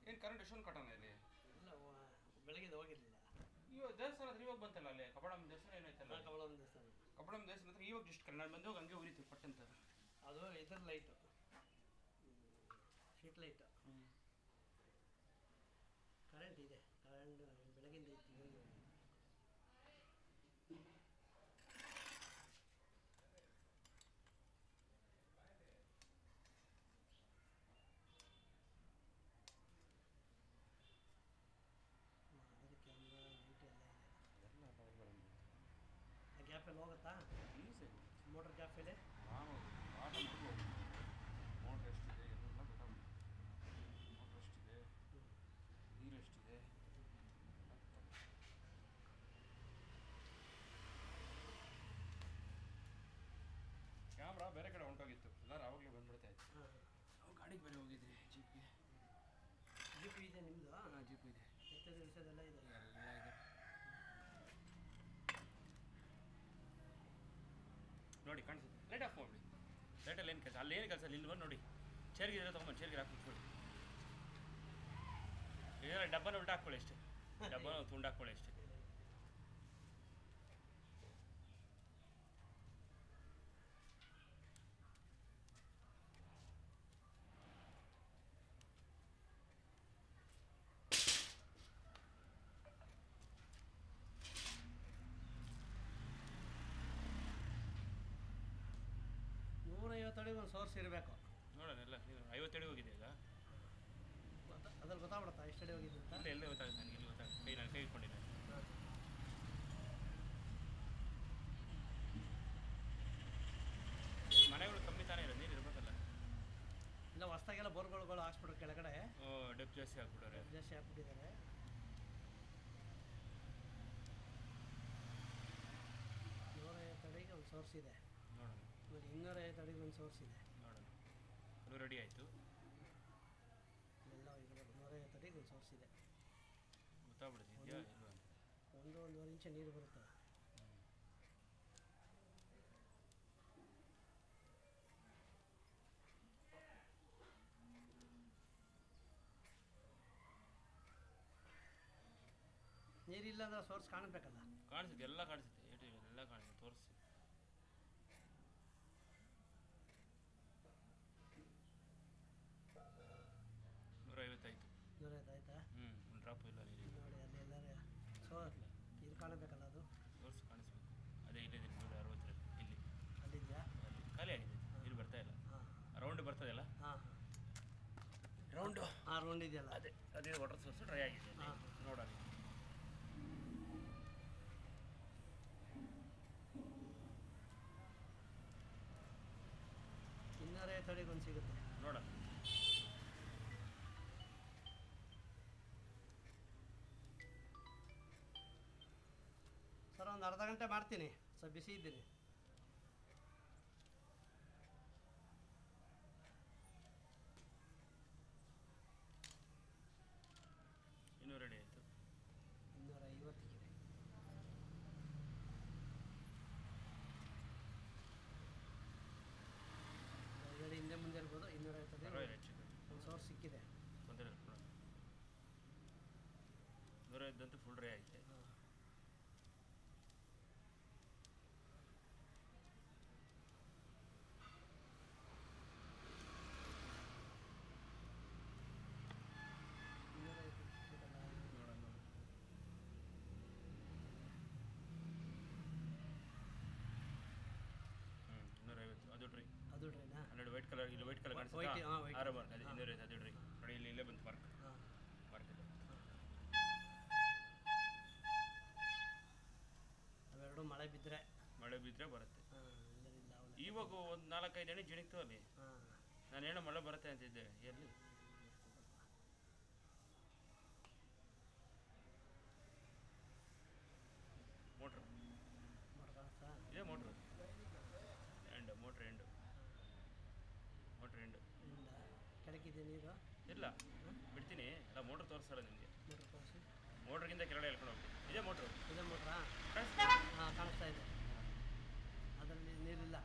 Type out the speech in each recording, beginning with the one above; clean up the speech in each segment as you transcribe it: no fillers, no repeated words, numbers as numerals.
ಏನು ಕರೆಂಟ್ ಎಷ್ಟೊಂದು ಕಟ್ಟೋಣ ಇಲ್ಲಿ? ಇಲ್ಲ ಬೆಳಗ್ಗೆ ಹೋಗಿರಲಿಲ್ಲ. ಇವಾಗ ದೇವಸ್ಥಾನ ಹತ್ರ ಇವಾಗ ಬಂತಲ್ಲ ಅಲ್ಲಿ ಕಬಡಮ್ಮ ದೇವಸ್ಥಾನ ಏನೈತಲ್ಲ? ಕಮಲಮ್ಮ ದೇವಸ್ಥಾನ. ಕಬಡಮ್ಮ ದೇವಸ್ಥಾನ ಹತ್ರ ಇವಾಗ ಜಸ್ಟ್ ನಾನು ಬಂದು ಹಂಗೆ ಉರಿತು ಪಟ್ಟಂತ. ಅದು ಇದ್ರ ಲೈಟು, ಸ್ಟ್ರೀಟ್ ಲೈಟು. ಕರೆಂಟ್ ಇದೆ, ಕರೆಂಟ್ ಬೆಳಗಿಂದ ಇತ್ತು. ಅದರ ಕ್ಯಾಮ್ರಾ ಲೈಟ್ ಎಲ್ಲ ಇದೆ. ಆ ಗ್ಯಾಪಲ್ಲಿ ಹೋಗುತ್ತಾ? ಮೋಟ್ರ್ ಗ್ಯಾಪಲ್ಲಿ ನಾನು ಆಟ ಮಾಡ್ಬೋದು. ಮೋಟ್ರ್ ಎಷ್ಟಿದೆ ಎಲ್ಲ ಗೊತ್ತಾಗುತ್ತೆ. ಮೋಟ್ರ್ ಎಷ್ಟಿದೆ, ನೀರು ಎಷ್ಟಿದೆ. ಕ್ಯಾಮ್ರಾ ಬೇರೆ ಕಡೆ ಹೊಂಟೋಗಿತ್ತು, ಎಲ್ಲರೂ ಆವಾಗಲೇ ಬಂದ್ಬಿಡ್ತಾ ಇತ್ತು. ಅವಾಗ ಗಾಡಿಗೆ ಬೇರೆ ಹೋಗಿದ್ರಿ, ಜೀಪ್ಗೆ. ಜೀಪ್ ಇದೆ ನಿಮ್ಮದು? ಹಾಂ, ಜೀಪ್ ಇದೆ. ಎತ್ತದ ಇಳಿಸೋದೆಲ್ಲ ಇದೆ. ಎಲ್ಲ ಇದೆ. ನೋಡಿ ಕಾಣಿಸುತ್ತೆ. ಲೈಟ್ ಆಫ್ ಮಾಡಿಬಿಡಿ. ಲೈಟಲ್ಲಿ ಏನು ಕೆಲಸ, ಅಲ್ಲಿ ಏನು ಕೆಲಸ ಇಲ್ಲಿ ಬಂದು ನೋಡಿ. ಚೇರ್ಗಿದ್ರೆ ತೊಗೊಂಬಂದು ಚೇರ್ಗೆ ಹಾಕಿ ಕೂತ್ಕೊಳ್ಳಿ. ಇದೆಲ್ಲ ಡಬ್ಬನ ಉಲ್ಟಾ ಹಾಕ್ಕೊಳ್ಳಿ ಅಷ್ಟೇ. ಡಬ್ಬನ ತುಂಡು ಹಾಕ್ಕೊಳ್ಳಿ ಅಷ್ಟೇ. $150 ಒಂದು ಸೋರ್ಸ್ ಇರಬೇಕು. ನೋಡೋಣ ಎಲ್ಲ. ನೀವು 50 ಅಡಿ ಹೋಗಿದೆ ಈಗ. ಅದ್ರಲ್ಲಿ ಗೊತ್ತಾಗ್ಬಿಡುತ್ತಾ ಎಷ್ಟು ಅಡಿ ಹೋಗಿದೆ ಅಂತ? ಎಲ್ಲೇ ಗೊತ್ತಾಗುತ್ತೆ ನನಗೆ, ಇಲ್ಲಿ ಗೊತ್ತಾಗುತ್ತೆ. ನಾನು ಕೈ ಇಟ್ಕೊಂಡಿದ್ದೆ. ಮನೆಗಳು ಕಮ್ಮಿ ತಾನೇ ಇರೋದು, ನೀರು ಇರಬೇಕಲ್ಲ. ಇಲ್ಲ ಹೊಸ್ದಾಗೆಲ್ಲ ಬೋರ್ಗಳು ಹಾಕ್ಸ್ಬಿಟ್ರು ಕೆಳಗಡೆ. ಡೆಪ್ ಜಾಸ್ತಿ ಹಾಕ್ಬಿಟ್ಟವ್ರೆ. ಜಾಸ್ತಿ ಹಾಕ್ಬಿಟ್ಟಿದ್ದಾರೆ. $150 ಒಂದು ಸೋರ್ಸ್ ಇದೆ. ನೋಡೋಣ. ನೋಡಿ $250 ಒಂದು ಸೋರ್ಸ್ ಇದೆ. ನೋಡೋಣ. 100 ಅಡಿ ಆಯಿತು. ಎಲ್ಲ ಇರಬೇಕು. $150 ಒಂದು ಸೋರ್ಸ್ ಇದೆ. ಗೊತ್ತಾಗ್ಬಿಡುತ್ತೆ ಇದೆಯಾ ಇಲ್ವಾ ಅಂತ. 1-1.5 ಇಂಚ್ ನೀರು ಬರುತ್ತೆ. ನೀರಿಲ್ಲ ಅಂದ್ರೆ ಸೋರ್ಸ್ ಕಾಣಬೇಕಲ್ಲ. ಕಾಣಿಸುತ್ತೆ, ಎಲ್ಲ ಕಾಣಿಸುತ್ತೆ. ಎಲ್ಲ ಕಾಣಿಸುತ್ತೆ, ತೋರಿಸಿ. $150 ಆಯಿತು. 150 ಆಯ್ತಾ? ಒಂದು ಡ್ರಾಪ್ ಇಲ್ಲ ನೀರು. ನೋಡಿ ಅಲ್ಲಿ ಎಲ್ಲರೂ ಇದು ಕಾಣಬೇಕಲ್ಲ, ಅದು ಸೋರ್ಸ್ ಕಾಣಿಸ್ಬೇಕು. ಅದೇ ಇಲ್ಲಿದೆ 160 ಇಲ್ಲಿ. ಅಲ್ಲಿದೆಯಾ? ಅಲ್ಲಿ ಖಾಲಿ ಆಗಿದೆ, ನೀರು ಬರ್ತಾ ಇಲ್ಲ. ಹಾಂ, ರೌಂಡ್ ಬರ್ತದಲ್ಲ, ಹಾಂ ರೌಂಡು. ಹಾಂ, ರೌಂಡ್ ಇದೆಯಲ್ಲ, ಅದೇ ವಾಟರ್ ಸೋರ್ಸು ಡ್ರೈ ಆಗಿದೆ. ನೋಡೋಣ. $250 ಒಂದು ಸಿಗುತ್ತೆ. ನೋಡೋಣ. ಸರ್ ಒಂದು ಅರ್ಧ ಗಂಟೆ ಮಾಡ್ತೀನಿ, ಸ್ವಲ್ಪ ಬಿಸಿ ಇದ್ದೀನಿ. $200 ಆಯಿತು. 250 ಇದೆ. ಗಾಡಿ ಹಿಂದೆ ಮುಂದೆ ಇರ್ಬೋದು. $250 ಒಂದು ಸೋರ್ಸ್ ಸಿಕ್ಕಿದೆ. ತೊಂದರೆ ಇಲ್ಲ. 150 ಫುಲ್ ಡ್ರೈ ಆಗಿದೆ. ಅದು ಡ್ರೈ. ಅದು ಡ್ರೈನಾ? ನೋಡಿ ವೈಟ್ ಕಲರ್, ಇಲ್ಲಿ ವೈಟ್ ಕಲರ್ ಕಾಣಿಸುತ್ತಾ? ಆರೋ ಮಾರ್ಕ್ ಅದೇ 250, ಅದು ಡ್ರೈ. ನೋಡಿ ಇಲ್ಲಿ ಇಲ್ಲೇ ಬಂತು ಮಾರ್ಕ್. ಮಾರ್ಕ್ ಇದೆ. ಅವೆರಡು ಮಳೆ ಬಿದ್ದರೆ ಬರುತ್ತೆ. ಇಲ್ಲದಿಲ್ಲ. ಇವಾಗ ಒಂದು 4-5 ಎಣ್ಣೆ ಜಿಣಿಕ್ತು ಅಲ್ಲಿ. ನಾನು ಏನೋ ಮಳೆ ಬರುತ್ತೆ ಅಂತಿದ್ದೆ. ಎಲ್ಲಿ ಮೋಟ್ರು ಇದೆ, ಮೋಟ್ರು ಎಂಡು ಕೆಳಗಿದೆ ನೀರು ಇಲ್ಲ. ಬಿಡ್ತೀನಿ ಎಲ್ಲ. ಮೋಟ್ರ್ ತೋರಿಸಲ್ಲ ನಿಮಗೆ. ಮೋಟ್ರ್ ತೋರಿಸಿ. ಮೋಟ್ರಿಗಿಂತ ಕೆಳಗಡೆ ಹೇಳ್ಕೊಂಡು ಹೋಗ್ತೀನಿ. ಇದೇ ಮೋಟ್ರು. ಇದೇ ಮೋಟ್ರಾ? ಹಾಂ, ಕಾಣಿಸ್ತಾ ಇದೆ. ಅದರಲ್ಲಿ ನೀರಿಲ್ಲ.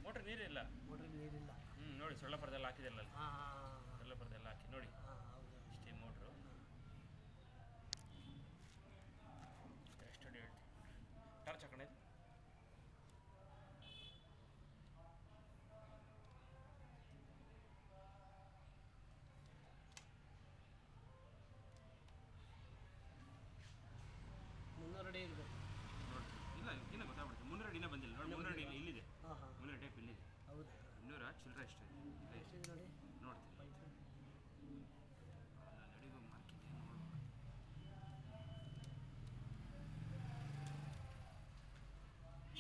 ಮೋಟ್ರ್ ನೀರಿಲ್ಲ. ಮೋಟ್ರಿಗೆ ನೀರಿಲ್ಲ. ನೋಡಿ ಸೊಳ್ಳೆ ಪರದೆಲ್ಲ ಹಾಕಿದೆಲ್ಲ ಅಲ್ಲಿ. ಹಾಂ, ಸೊಳ್ಳೆ ಪರದೆಲ್ಲ ಹಾಕಿ ನೋಡಿ. ಹಾಂ, ಹೌದು. ಇಷ್ಟೇ ಮೋಟ್ರು. ಎಷ್ಟು ಎಷ್ಟಿದೆ ನೋಡಿ ನೋಡ್ತೀನಿ ಪೈಪ್ ಅಡಿಗೂ ಮಾರ್ಕಿದೆ ನೋಡ್ಬೇಕು.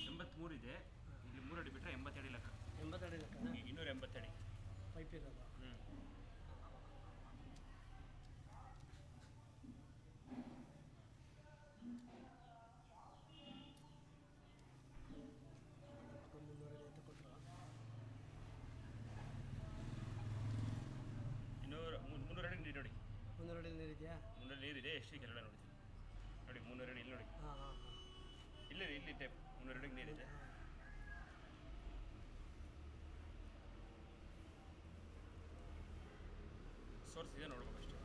83 ಇದೆ. ಇಲ್ಲಿ 3 ಅಡಿ ಬಿಟ್ಟರೆ 80 ಅಡಿ ಲೆಕ್ಕ. 80 ಅಡಿ ಲೆಕ್ಕ 280 ಅಡಿ ಪೈಪ್ ಇರೋದು. ಮುನ್ನೂರು ಅಡಿ ನೀರು ನೋಡಿ. 300 ಅಡಿ ನೀರಿದೆಯಾ? 300 ನೀರಿದೆ. ಎಷ್ಟು ಕೆಳಗಡೆ ನೋಡ್ತೀನಿ ನೋಡಿ. 300 ಅಡಿ ಇಲ್ಲಿ ನೋಡಿ. ಹಾಂ ಹಾಂ ಹಾಂ ಇಲ್ಲಿ ಟೈಪ್ 300 ಅಡಿ ನೀರಿದೆ. ಸೋರ್ಸ್ ಇದೆ ನೋಡ್ಬೇಕು ಅಷ್ಟೇ.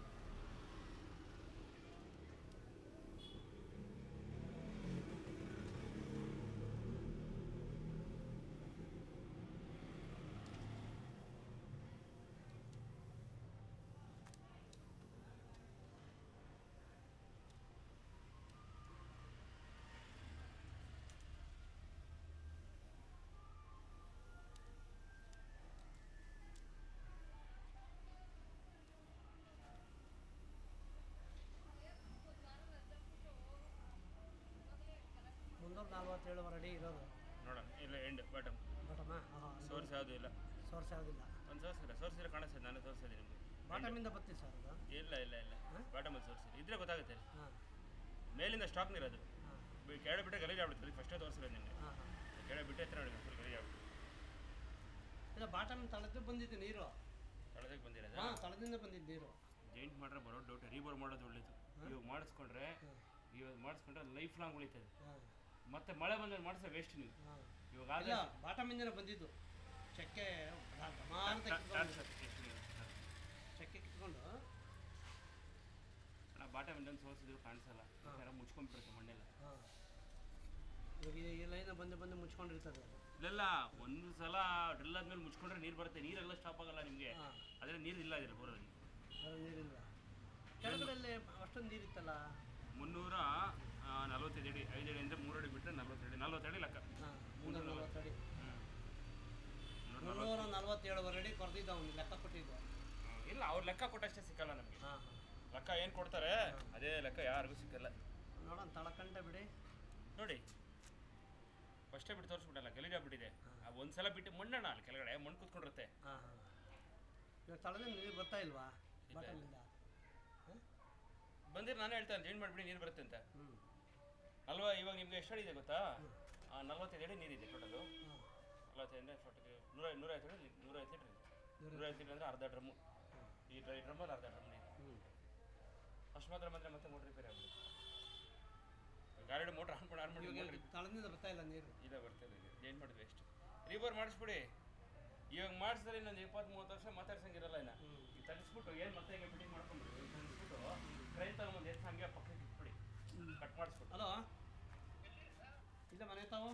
ಮುನ್ನೂರ 47 ಅಡಿ ಇರೋದು ನೋಡೋಣ. ಇಲ್ಲ ಎಂಡ್ ಬಾಟಮ್ ಬಾಟಮಾ? ಹಾಂ ಸೋರ್ಸ್ ಯಾವುದೂ ಇಲ್ಲ. ಸೋರ್ಸ್ ಯಾವುದಿಲ್ಲ. ಒಂದು ಸೋರ್ಸ್ ಇಲ್ಲ. ಸೋರ್ಸ್ ಇಲ್ಲ ಕಾಣಿಸ್ತದೆ. ನಾನು ತೋರಿಸಿದೆ ನಿಮಗೆ. ಬಾಟಮಿಂದ ಬರ್ತೀವಿ ಸರ್ ಅದು? ಇಲ್ಲ ಬಾಟಮಲ್ಲಿ ಸೋರ್ಸ್ ಇಲ್ಲ. ಇದ್ರೆ ಗೊತ್ತಾಗುತ್ತೆ. ಹಾಂ ಮೇಲಿಂದ ಸ್ಟಾಕ್ ನೀರೋದು. ಹಾಂ ಕೆಳಗೆ ಬಿಟ್ಟರೆ ಗಲೀಜು ಆಗ್ಬಿಡುತ್ತೆ. ಫಸ್ಟೇ ತೋರಿಸಿರೋದು ನಿಮಗೆ. ಹಾಂ ಹಾಂ ಕೆಳಗೆ ಬಿಟ್ಟೆ ಹತ್ರ ನೋಡಿ ಫುಲ್ ಗಲೀಜು ಆಗ್ಬಿಡುತ್ತೆ. ಇಲ್ಲ ಬಾಟಮ್ ತಳದ್ದು ಬಂದಿದ್ದು ನೀರು. ತಳದಕ್ಕೆ ಬಂದಿರೋದು. ಹಾಂ ತಳದಿಂದ ಬಂದಿದ್ದು ನೀರು. ಜೈಂಟ್ ಮಾಡ್ರೆ ಬರೋ ಡೌಟ್. ರೀಬೋರ್ ಮಾಡೋದು ಒಳ್ಳೇದು. ಇವಾಗ ಮಾಡಿಸ್ಕೊಂಡ್ರೆ ಲೈಫ್ ಲಾಂಗ್ ಉಳಿತದೆ. ಹಾಂ ಮತ್ತೆ ಮಳೆ ಬಂದ್ರೆ ಮಾಡಿದ್ರೆ ವೇಸ್ಟ್ ನೀವು. ಹಾಂ ಇವಾಗ ಇಲ್ಲ ಬಾಟಮಿಂದನೇ ಬಂದಿದ್ದು. ಚಕ್ಕೆ ಚಕ್ಕೆ ಕಿತ್ಕೊಂಡು ಬಾಟಮ್ ಇಂದ ಸೋಸಿದ್ರು ಕಾಣಿಸಲ್ಲ. ಮುಚ್ಕೊಂಡ್ಬಿಡುತ್ತೆ ಮಣ್ಣೆಲ್ಲ. ಹಾಂ ಇವಾಗ ಈ ಲೈನ ಬಂದು ಮುಚ್ಕೊಂಡಿರ್ತದೆ. ಇಲ್ಲೆಲ್ಲ ಒಂದು ಸಲ ಡ್ರಿಲ್ ಆದ್ಮೇಲೆ ಮುಚ್ಕೊಂಡ್ರೆ ನೀರು ಬರುತ್ತೆ. ನೀರೆಲ್ಲ ಸ್ಟಾಪ್ ಆಗಲ್ಲ ನಿಮಗೆ. ಆದರೆ ನೀರು ಇಲ್ಲ ಇದ್ರೆ ಬೋರಲ್ಲಿ. ನೀರಿಲ್ಲ. ಕೆಳಗಡೆ ಅಷ್ಟೊಂದು ನೀರಿತ್ತಲ್ಲ. 345 ಅಡಿ. 5 ಅಡಿ ಅಂದರೆ 3 ಅಡಿ ಬಿಟ್ಟರೆ 40 ಅಡಿ ಲೆಕ್ಕ. ಹಾಂ 340 ಅಡಿ. 347 ಅಡಿ ಕೊರೆದಿದ್ದ ಅವನು ಲೆಕ್ಕ ಕೊಟ್ಟಿದ್ದು. ಇಲ್ಲ ಅವ್ರು ಲೆಕ್ಕ ಕೊಟ್ಟಷ್ಟೇ ಸಿಕ್ಕಲ್ಲ ನಮಗೆ. ಹಾಂ ಲೆಕ್ಕ ಏನು ಕೊಡ್ತಾರೆ ಅದೇ ಲೆಕ್ಕ ಯಾರಿಗೂ ಸಿಕ್ಕಲ್ಲ. ನೋಡೋಣ ತಳಕಂಟ ಬಿಡಿ ನೋಡಿ. ಫಸ್ಟೇ ಬಿಟ್ಟು ತೋರಿಸ್ಬಿಟ್ಟಲ್ಲ ಗಲೀಜಾಗ್ಬಿಟ್ಟಿದೆ. ಒಂದು ಸಲ ಬಿಟ್ಟು ಮಣ್ಣಣ್ಣ ಅಲ್ಲಿ ಕೆಳಗಡೆ ಮಣ್ಣು ಕೂತ್ಕೊಂಡಿರುತ್ತೆ. ಹಾಂ ಹಾಂ ಇವಾಗ ತಳದಿಂದ ನೀರು ಬರ್ತಾ ಇಲ್ವಾ ಬಾಟಮಿಂದ? ಬಂದಿರು ನಾನೇ ಹೇಳ್ತಾನೆ ಜೈನ್ ಮಾಡಿಬಿಡಿ ನೀರು ಬರುತ್ತೆ ಅಂತ. ಇವಾಗ ನಿಮಗೆ ಎಷ್ಟು ಅಡಿ ಇದೆ ಗೊತ್ತಾ? 45 ಅಡಿ ನೀರಿದೆ ಟೋಟಲು. 45 150 ಅಡಿ 150 ಲೀಟ್ರ್ ಇದೆ. 150 ಲೀಟ್ರ್ ಅಂದರೆ ಅರ್ಧ ಡ್ರಮ್ಮು. ಈ ಡ್ರಮ್ಮಲ್ಲಿ ಅರ್ಧ ಡ್ರಮ್ ನೀರು. ಅಷ್ಟು ಮಾತ್ರ ಬಂದರೆ ಮತ್ತೆ ಮೋಟ್ರ್ ರಿಪೇರಿ ಆಗ್ಬಿಡುತ್ತೆ. ಗಾಡಿ ಮೋಟ್ರ್ ಆನ್ ಮಾಡಿ ತಳದಿಂದ ಬರ್ತಾ ಇಲ್ಲ ನೀರು. ಇಲ್ಲ ಬರ್ತಿಲ್ಲ. ಜೈನ್ ಮಾಡಿದ್ವಿ ಎಷ್ಟು ರೀಬೋರ್ ಮಾಡಿಸ್ಬಿಡಿ. ಇವಾಗ ಮಾಡಿಸಿದ್ರೆ ಇನ್ನೊಂದು 20-30 ವರ್ಷ ಮಾತಾಡ್ಸಂಗಿರಲ್ಲ. ಇನ್ನು ಈಗ ತರಿಸ್ಬಿಟ್ಟು ಏನು ಮತ್ತೆ ಈಗ ಫಿಟ್ಟಿಂಗ್ ಮಾಡ್ಕೊಂಡ್ಬಿಡಿ. ತರಿಸ್ಬಿಟ್ಟು ಟ್ರೈನ್ ತಗೊಂಬಂದು ಎಷ್ಟು ಹಂಗೆ ಪಕ್ಕಕ್ಕೆ ಇಟ್ಬಿಡಿ. ಕಟ್ ಮಾಡಿಸ್ಬಿಟ್ಟು. ಹಲೋ ಇಲ್ಲ ಮನೆ ತಾವು